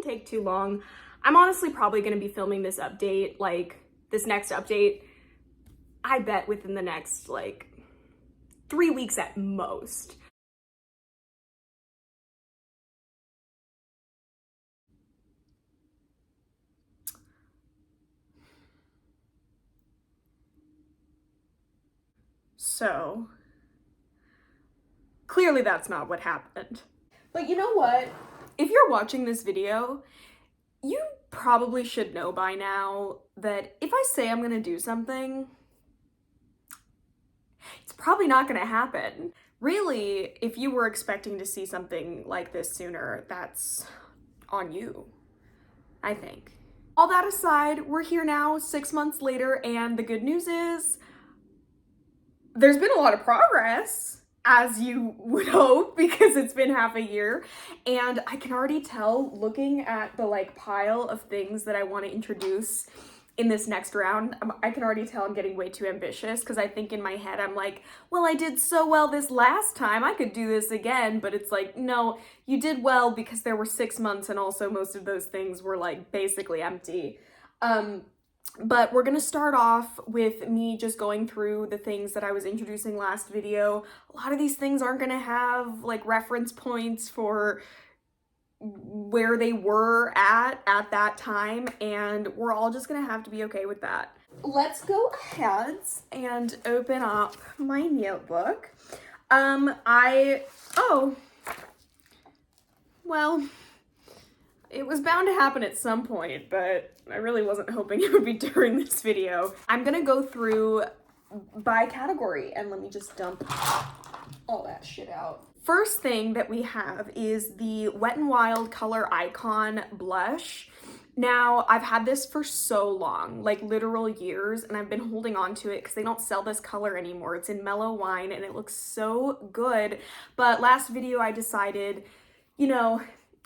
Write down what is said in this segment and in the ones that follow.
take too long. I'm honestly probably going to be filming this update, like this next update, I bet within the next like 3 weeks at most. So clearly that's not what happened. But you know what? If you're watching this video, you probably should know by now that if I say I'm gonna do something, it's probably not gonna happen. Really, if you were expecting to see something like this sooner, that's on you, I think. All that aside, we're here now 6 months later, and the good news is there's been a lot of progress, as you would hope, because it's been half a year. And I can already tell, looking at the like pile of things that I want to introduce in this next round, I can already tell I'm getting way too ambitious, because I think in my head I'm like, well, I did so well this last time, I could do this again. But it's like, no, you did well because there were 6 months, and also most of those things were like basically empty. But we're gonna start off with me just going through the things that I was introducing last video. A lot of these things aren't gonna have like reference points for where they were at that time, and we're all just gonna have to be okay with that. Let's go ahead and open up my notebook. Well, it was bound to happen at some point, but I really wasn't hoping it would be during this video. I'm gonna go through by category, and let me just dump all that shit out. First thing that we have is the Wet n Wild Color Icon blush. Now, I've had this for so long, like literal years, and I've been holding on to it because they don't sell this color anymore. It's in Mellow Wine, and it looks so good. But last video I decided, you know,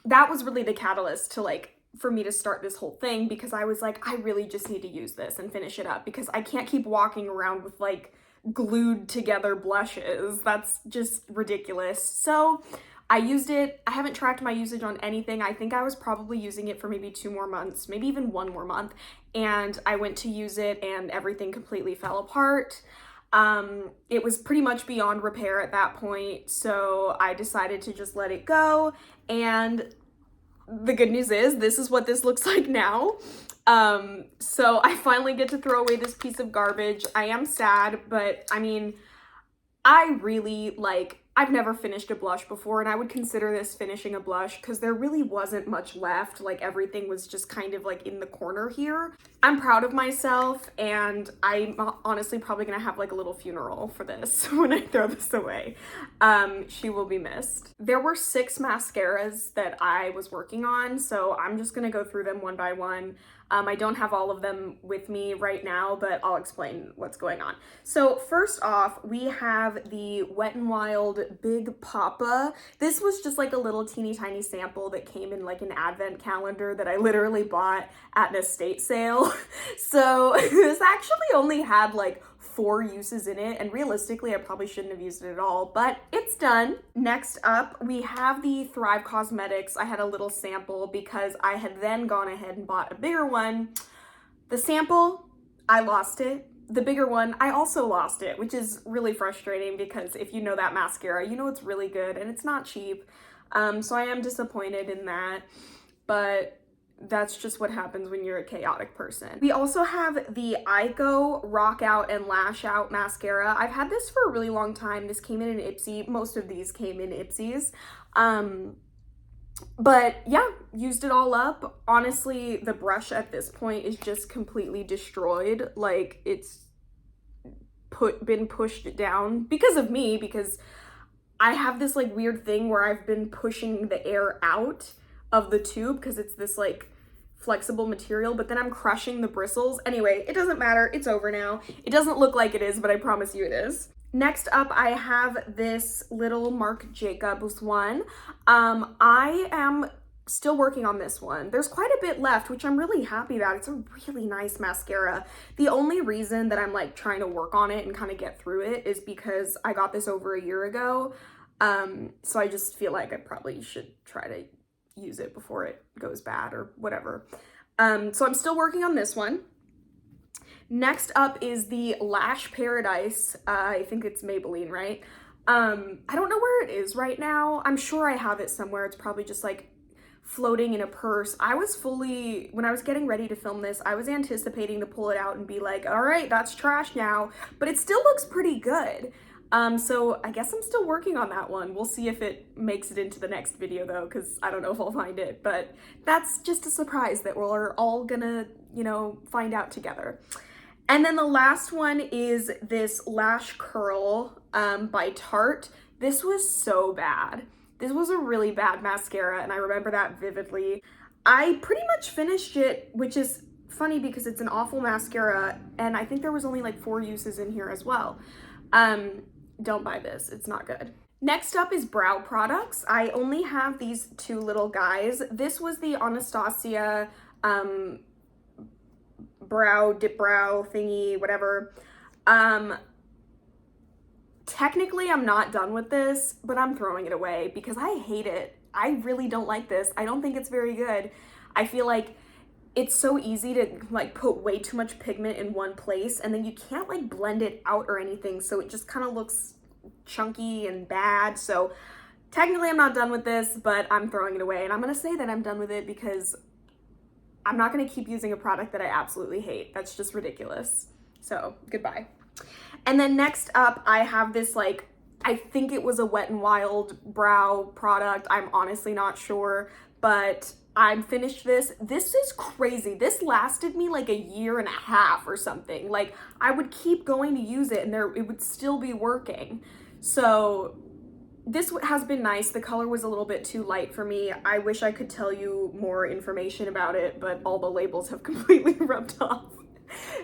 that was really the catalyst to like, for me to start this whole thing, because I was like, I really just need to use this and finish it up, because I can't keep walking around with like glued together blushes. That's just ridiculous. So I used it. I haven't tracked my usage on anything. I think I was probably using it for maybe 2 more months, maybe even 1 more month. And I went to use it and everything completely fell apart. It was pretty much beyond repair at that point. So I decided to just let it go. And the good news is this is what this looks like now. So I finally get to throw away this piece of garbage. I am sad, but I mean, I really like, I've never finished a blush before, and I would consider this finishing a blush because there really wasn't much left. Like everything was just kind of like in the corner here. I'm proud of myself, and I'm honestly probably gonna have like a little funeral for this when I throw this away. She will be missed. There were 6 mascaras that I was working on, so I'm just gonna go through them one by one. I don't have all of them with me right now, but I'll explain what's going on. So first off, we have the Wet n Wild Big Papa. This was just like a little teeny tiny sample that came in like an advent calendar that I literally bought at an estate sale. So this actually only had like 4 uses in it, and realistically I probably shouldn't have used it at all, but it's done. Next up, we have the Thrive Cosmetics. I had a little sample because I had then gone ahead and bought a bigger one. The sample, I lost it. The bigger one, I also lost it, which is really frustrating because if you know that mascara, you know it's really good and it's not cheap. So I am disappointed in that, but that's just what happens when you're a chaotic person. We also have the Ico Rock Out and Lash Out mascara. I've had this for a really long time. This came in an Ipsy. Most of these came in Ipsies. But yeah, used it all up. Honestly, the brush at this point is just completely destroyed. Like it's been pushed down because of me, because I have this like weird thing where I've been pushing the air out of the tube because it's this like flexible material, but then I'm crushing the bristles. Anyway, it doesn't matter. It's over now. It doesn't look like it is, but I promise you it is. Next up, I have this little Marc Jacobs one. I am still working on this one. There's quite a bit left, which I'm really happy about. It's a really nice mascara. The only reason that I'm like trying to work on it and kind of get through it is because I got this over a year ago. So I just feel like I probably should try to use it before it goes bad or whatever. So I'm still working on this one. Next up is the Lash Paradise. I think it's Maybelline, right? I don't know where it is right now. I'm sure I have it somewhere. It's probably just like floating in a purse. When I was getting ready to film this, I was anticipating to pull it out and be like, all right, that's trash now, but it still looks pretty good. So I guess I'm still working on that one. We'll see if it makes it into the next video though, because I don't know if I'll find it, but that's just a surprise that we're all gonna, you know, find out together. And then the last one is this Lash Curl by Tarte. This was so bad. This was a really bad mascara, and I remember that vividly. I pretty much finished it, which is funny because it's an awful mascara, and I think there was only like 4 uses in here as well. Don't buy this, it's not good. Next up is brow products. I only have these 2 little guys. This was the Anastasia dip brow thingy, whatever. Technically, I'm not done with this, but I'm throwing it away because I hate it. I really don't like this. I don't think it's very good. I feel like it's so easy to like put way too much pigment in one place, and then you can't like blend it out or anything, so it just kind of looks chunky and bad. So technically I'm not done with this, but I'm throwing it away, and I'm gonna say that I'm done with it because I'm not gonna keep using a product that I absolutely hate. That's just ridiculous. So goodbye. And then next up, I have this like, I think it was a Wet n Wild brow product. I'm honestly not sure, but I'm finished this. This is crazy. This lasted me like a year and a half or something. Like I would keep going to use it and it would still be working. So this has been nice. The color was a little bit too light for me. I wish I could tell you more information about it, but all the labels have completely rubbed off.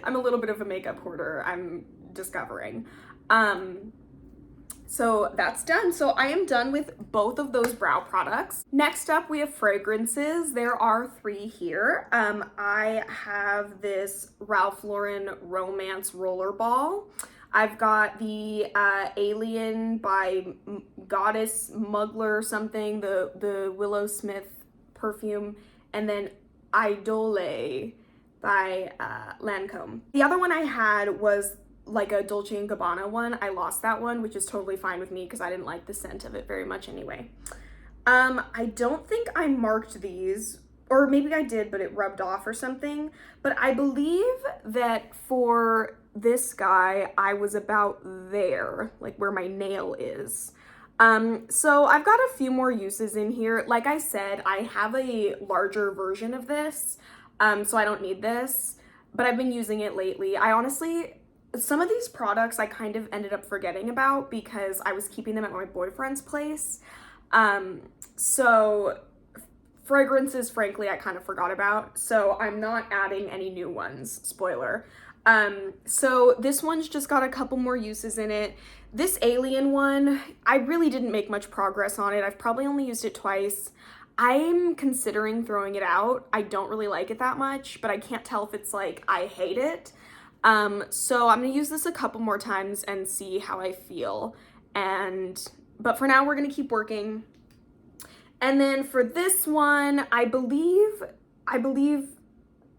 I'm a little bit of a makeup hoarder, I'm discovering. So that's done. So I am done with both of those brow products. Next up, we have fragrances. There are 3 here. I have this Ralph Lauren Romance Rollerball. I've got the Alien by Goddess Muggler or something, the Willow Smith perfume, and then Idole by Lancome. The other one I had was like a Dolce & Gabbana one. I lost that one, which is totally fine with me because I didn't like the scent of it very much anyway. I don't think I marked these, or maybe I did, but it rubbed off or something. But I believe that for this guy, I was about there, like where my nail is. So I've got a few more uses in here. Like I said, I have a larger version of this, so I don't need this, but I've been using it lately. I honestly, some of these products I kind of ended up forgetting about because I was keeping them at my boyfriend's place. So fragrances, frankly, I kind of forgot about, so I'm not adding any new ones, spoiler. So this one's just got a couple more uses in it. This Alien one, I really didn't make much progress on it. I've probably only used it twice. I'm considering throwing it out. I don't really like it that much, but I can't tell if it's like I hate it. So I'm gonna use this a couple more times and see how I feel. But for now, we're gonna keep working. And then for this one, I believe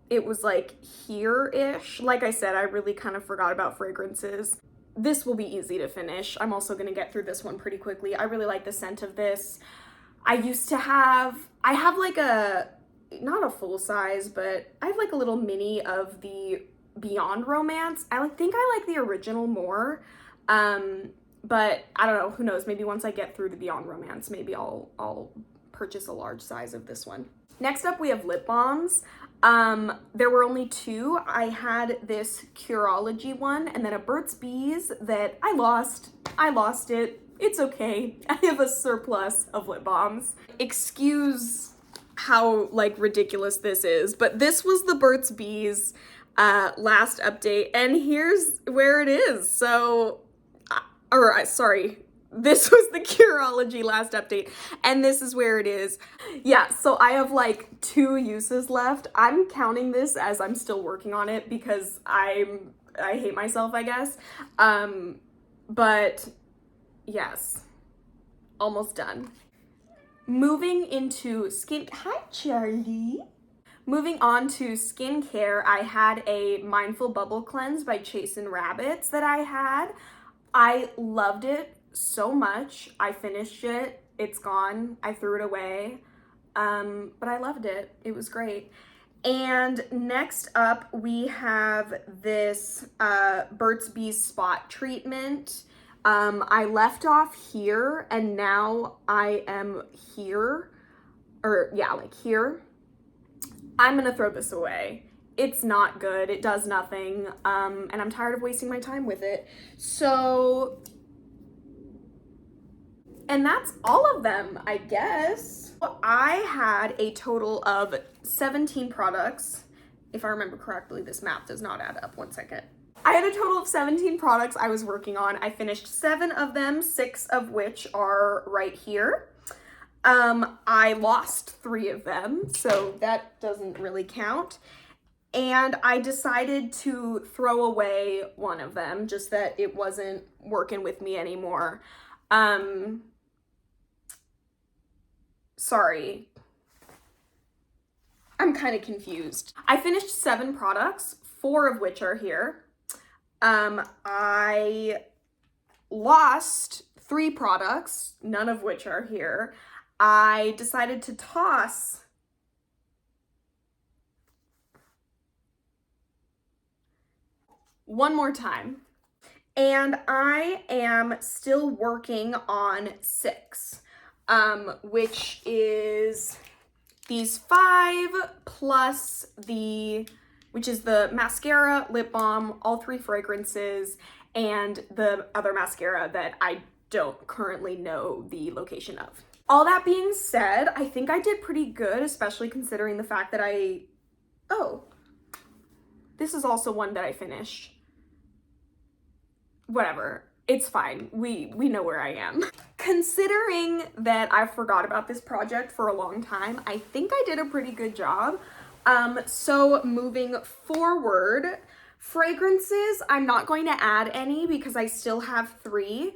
it was like here-ish. Like I said, I really kind of forgot about fragrances. This will be easy to finish. I'm also gonna get through this one pretty quickly. I really like the scent of this. I have like not a full size, but I have like a little mini of the Beyond Romance. I think I like the original more, but I don't know, who knows, maybe once I get through the Beyond Romance, maybe I'll purchase a large size of this one. Next up, we have lip balms. There were only 2. I had this Curology one and then a Burt's Bees that I lost it. It's okay. I have a surplus of lip balms. Excuse how like ridiculous this is, but this was the Burt's Bees last update, and here's where it is. So, sorry, this was the Curology last update, and this is where it is. Yeah, so I have like 2 uses left. I'm counting this as I'm still working on it because I hate myself, I guess. But yes, almost done. Moving into hi Charlie. Moving on to skincare, I had a Mindful Bubble Cleanse by Chasin' Rabbits that I had. I loved it so much. I finished it. It's gone. I threw it away. But I loved it. It was great. And next up, we have this Burt's Bees Spot Treatment. I left off here, and now I am here. Or, yeah, like here. I'm gonna throw this away. It's not good. It does nothing. And I'm tired of wasting my time with it. So, and that's all of them, I guess. I had a total of 17 products. If I remember correctly, this math does not add up. 1 second. I had a total of 17 products I was working on. I finished 7 of them, 6 of which are right here. I lost 3 of them, so that doesn't really count. And I decided to throw away one of them, just that it wasn't working with me anymore. Sorry. I'm kind of confused. I finished 7 products, 4 of which are here. I lost 3 products, none of which are here. I decided to toss one more time. And I am still working on 6, which is these 5 plus which is the mascara, lip balm, all 3 fragrances, and the other mascara that I don't currently know the location of. All that being said, I think I did pretty good, especially considering the fact that oh, this is also one that I finished. Whatever, it's fine. We know where I am. Considering that I forgot about this project for a long time, I think I did a pretty good job. So moving forward, fragrances, I'm not going to add any because I still have 3,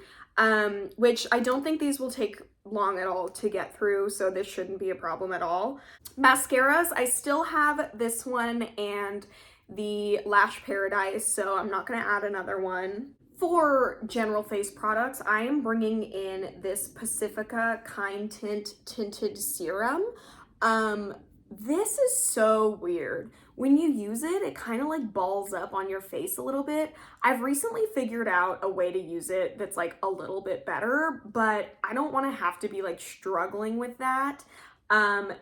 which I don't think these will take long at all to get through, so this shouldn't be a problem at all. Mascaras, I still have this one and the Lash Paradise, so I'm not going to add another one. For general face products, I am bringing in this Pacifica Kind Tint Tinted Serum. This is so weird. When you use it, it kind of like balls up on your face a little bit. I've recently figured out a way to use it that's like a little bit better, but I don't want to have to be like struggling with that.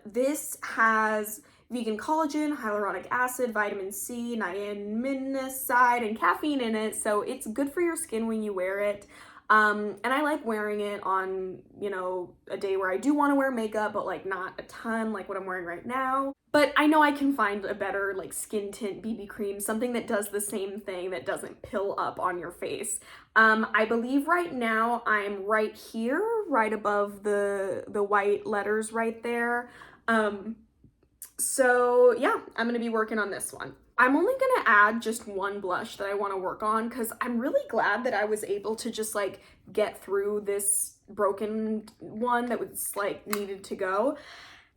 This has vegan collagen, hyaluronic acid, vitamin C, niacinamide, and caffeine in it, so it's good for your skin when you wear it. And I like wearing it on, you know, a day where I do want to wear makeup, but like not a ton like what I'm wearing right now. But I know I can find a better like skin tint BB cream, something that does the same thing, that doesn't pill up on your face. I believe right now I'm right here, right above the white letters right there. So yeah, I'm gonna be working on this one. I'm only gonna add just one blush that I wanna work on because I'm really glad that I was able to just like get through this broken one that was like needed to go.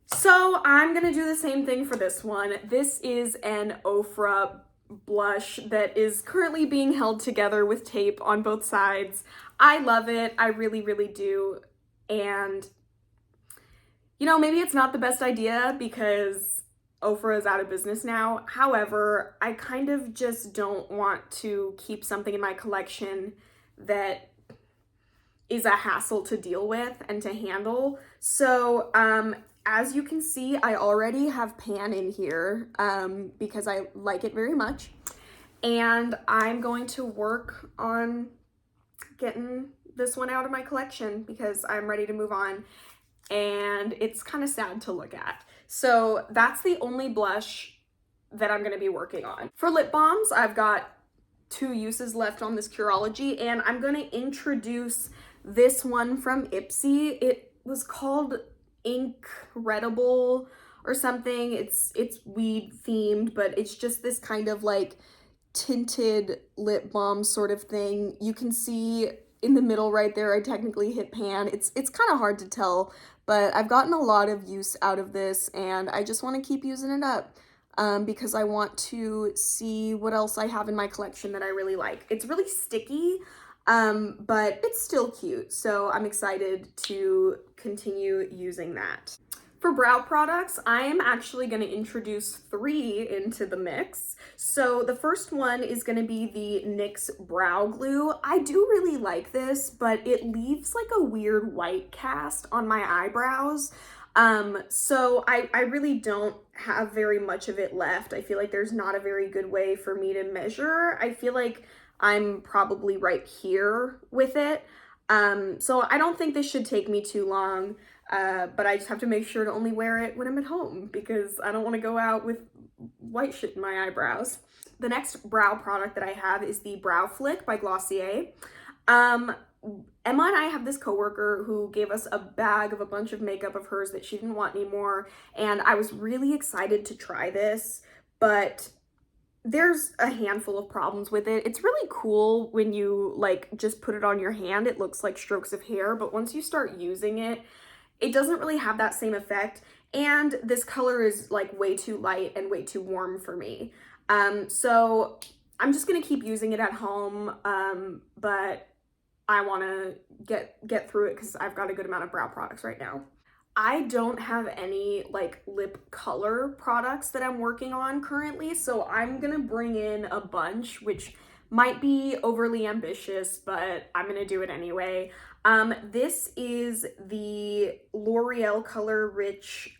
So I'm gonna do the same thing for this one. This is an Ofra blush that is currently being held together with tape on both sides. I love it, I really, really do. And you know, maybe it's not the best idea because Ofra is out of business now. However, I kind of just don't want to keep something in my collection that is a hassle to deal with and to handle. So, as you can see, I already have pan in here because I like it very much. And I'm going to work on getting this one out of my collection because I'm ready to move on. And it's kind of sad to look at. So that's the only blush that I'm gonna be working on. For lip balms, I've got 2 uses left on this Curology, and I'm gonna introduce this one from Ipsy. It was called Incredible or something. It's weed themed, but it's just this kind of like tinted lip balm sort of thing. You can see in the middle right there, I technically hit pan. It's kind of hard to tell, but I've gotten a lot of use out of this and I just want to keep using it up. Because I want to see what else I have in my collection that I really like. It's really sticky, but it's still cute, so I'm excited to continue using that. For brow products, I am actually going to introduce 3 into the mix. So the first one is going to be the NYX Brow Glue. I do really like this, but it leaves like a weird white cast on my eyebrows. So I really don't have very much of it left. I feel like there's not a very good way for me to measure. I feel like I'm probably right here with it. So I don't think this should take me too long, but I just have to make sure to only wear it when I'm at home because I don't want to go out with white shit in my eyebrows. The next brow product that I have is the Brow Flick by Glossier. Emma and I have this coworker who gave us a bag of a bunch of makeup of hers that she didn't want anymore, and I was really excited to try this, but there's a handful of problems with it. It's really cool when you like just put it on your hand. It looks like strokes of hair, but once you start using it, it doesn't really have that same effect, and this color is like way too light and way too warm for me. So I'm just gonna keep using it at home, but I want to get through it because I've got a good amount of brow products right now. I don't have any like lip color products that I'm working on currently, so I'm gonna bring in a bunch, which might be overly ambitious, but I'm gonna do it anyway. This is the L'Oreal Color Rich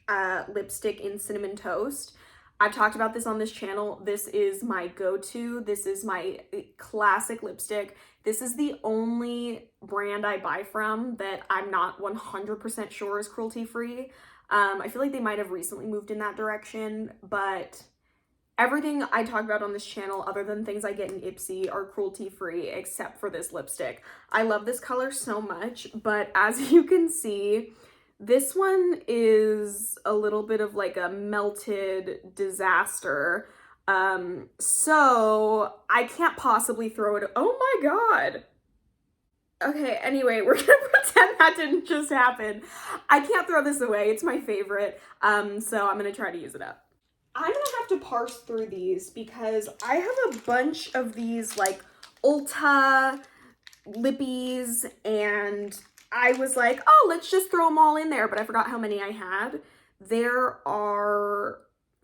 lipstick in Cinnamon Toast. I've talked about this on this channel. This is my go-to. This is my classic lipstick. This is the only brand I buy from that I'm not 100% sure is cruelty-free. I feel like they might have recently moved in that direction, but everything I talk about on this channel, other than things I get in Ipsy, are cruelty-free except for this lipstick. I love this color so much, but as you can see, this one is a little bit of like a melted disaster. So I can't possibly throw it. Oh my God. Okay, anyway, we're gonna pretend that didn't just happen. I can't throw this away. It's my favorite. So I'm gonna try to use it up. I'm gonna have to parse through these because I have a bunch of these like Ulta lippies, and I was like, oh, let's just throw them all in there, but I forgot how many I had. There are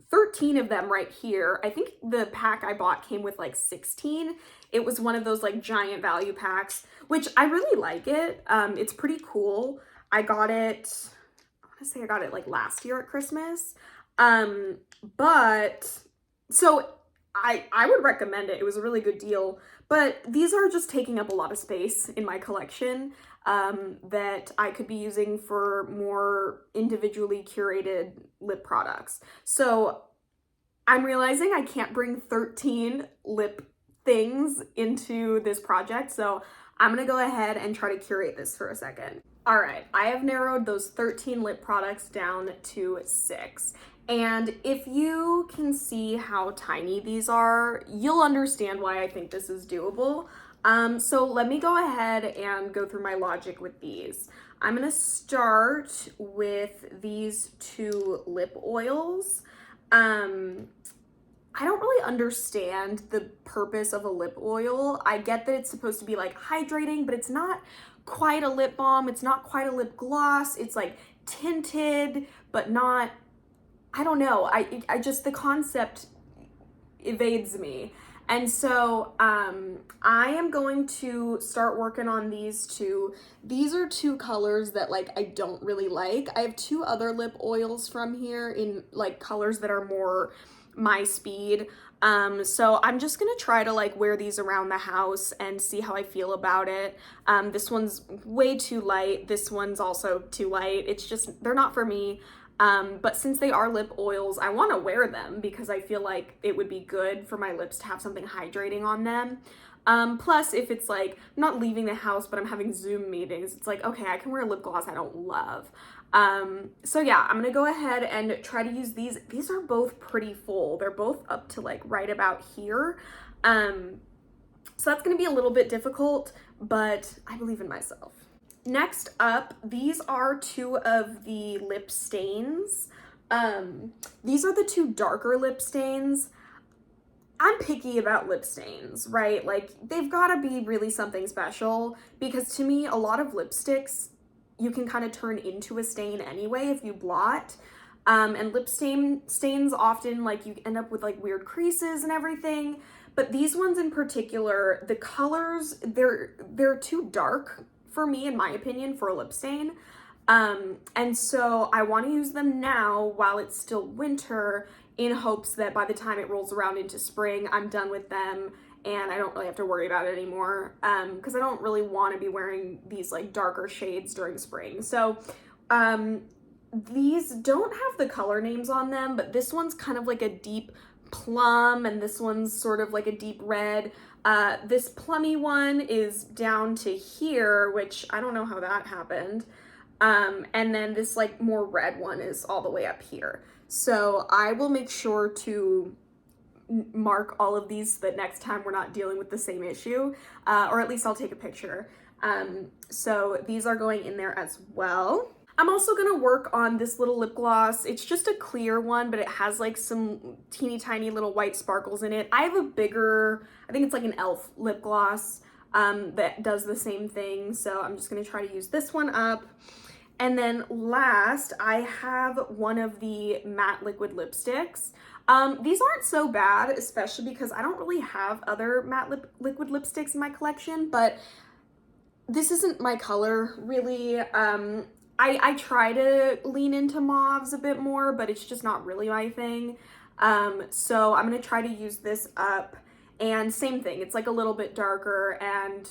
13 of them right here. I think the pack I bought came with like 16. It was one of those like giant value packs, which I really like it. It's pretty cool. I got it, I want to say I got it like last year at Christmas. But so I would recommend it. It was a really good deal, but these are just taking up a lot of space in my collection that I could be using for more individually curated lip products. So I'm realizing I can't bring 13 lip things into this project, so I'm gonna go ahead and try to curate this for a second. All right, I have narrowed those 13 lip products down to 6. And if you can see how tiny these are, you'll understand why I think this is doable. So let me go ahead and go through my logic with these. I'm gonna start with these 2 lip oils. I don't really understand the purpose of a lip oil. I get that it's supposed to be like hydrating, but it's not quite a lip balm. It's not quite a lip gloss. It's like tinted, but not, I don't know. I just, the concept evades me. And so I am going to start working on these 2. These are 2 colors that like I don't really like. I have 2 other lip oils from here in like colors that are more my speed. So I'm just gonna try to like wear these around the house and see how I feel about it. This one's way too light. This one's also too light. It's just, they're not for me. But since they are lip oils, I want to wear them because I feel like it would be good for my lips to have something hydrating on them. Plus, if it's like, I'm not leaving the house, but I'm having Zoom meetings, it's like, okay, I can wear a lip gloss I don't love. So yeah, I'm gonna go ahead and try to use these. These are both pretty full. They're both up to like right about here. So that's gonna be a little bit difficult, but I believe in myself. Next up, these are two of the lip stains. These are the two darker lip stains. I'm picky about lip stains, right? Like, they've got to be really something special, because to me, a lot of lipsticks, you can kind of turn into a stain anyway if you blot. And lip stains often, like, you end up with like weird creases and everything. But these ones in particular, the colors, they're too dark for me, in my opinion, for a lip stain. And so I want to use them now while it's still winter, in hopes that by the time it rolls around into spring, I'm done with them and I don't really have to worry about it anymore, because I don't really want to be wearing these like darker shades during spring. So these don't have the color names on them, but this one's kind of like a deep plum and this one's sort of like a deep red. This plummy one is down to here, which I don't know how that happened. And then this like more red one is all the way up here. So I will make sure to mark all of these so that next time we're not dealing with the same issue, or at least I'll take a picture. So these are going in there as well. I'm also gonna work on this little lip gloss. It's just a clear one, but it has like some teeny tiny little white sparkles in it. I have a bigger, I think it's like an e.l.f. lip gloss that does the same thing. So I'm just gonna try to use this one up. And then last, I have one of the matte liquid lipsticks. These aren't so bad, especially because I don't really have other matte liquid lipsticks in my collection, but this isn't my color, really. I try to lean into mauves a bit more, but it's just not really my thing. So I'm gonna try to use this up, and same thing, it's like a little bit darker, and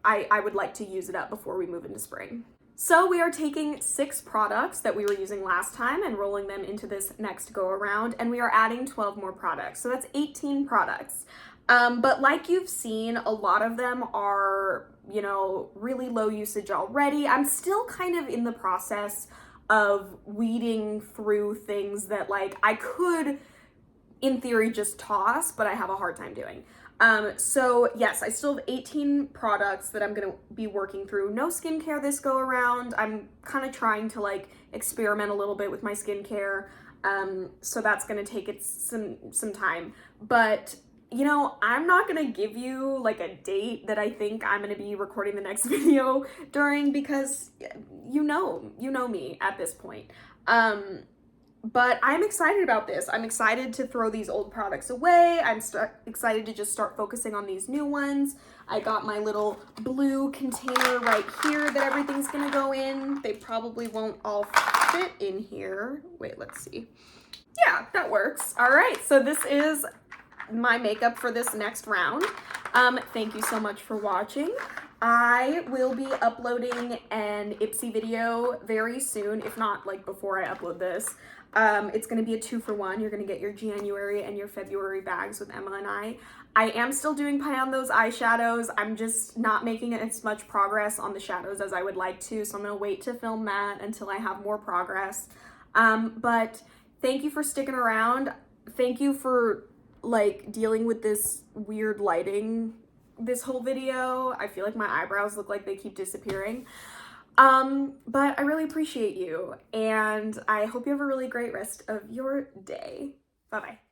I would like to use it up before we move into spring. So we are taking 6 products that we were using last time and rolling them into this next go around, and we are adding 12 more products. So that's 18 products. But like you've seen, a lot of them are, you know, really low usage already. I'm still kind of in the process of weeding through things that like I could, in theory, just toss, but I have a hard time doing. So yes, I still have 18 products that I'm gonna be working through. No skincare this go around. I'm kind of trying to like experiment a little bit with my skincare. So that's gonna take it some time. But you know, I'm not gonna give you like a date that I think I'm gonna be recording the next video during, because you know me at this point. But I'm excited about this. I'm excited to throw these old products away. I'm excited to just start focusing on these new ones. I got my little blue container right here that everything's gonna go in. They probably won't all fit in here. Wait, let's see. Yeah, that works. All right, so this is my makeup for this next round. Thank you so much for watching. I will be uploading an Ipsy video very soon, if not like before I upload this. It's going to be a 2-for-1. You're going to get your January and your February bags with Emma and I. I am still doing pie on those eyeshadows. I'm just not making as much progress on the shadows as I would like to, so I'm going to wait to film that until I have more progress. But thank you for sticking around. Thank you for like dealing with this weird lighting this whole video. I feel like my eyebrows look like they keep disappearing. But I really appreciate you, and I hope you have a really great rest of your day. Bye-bye.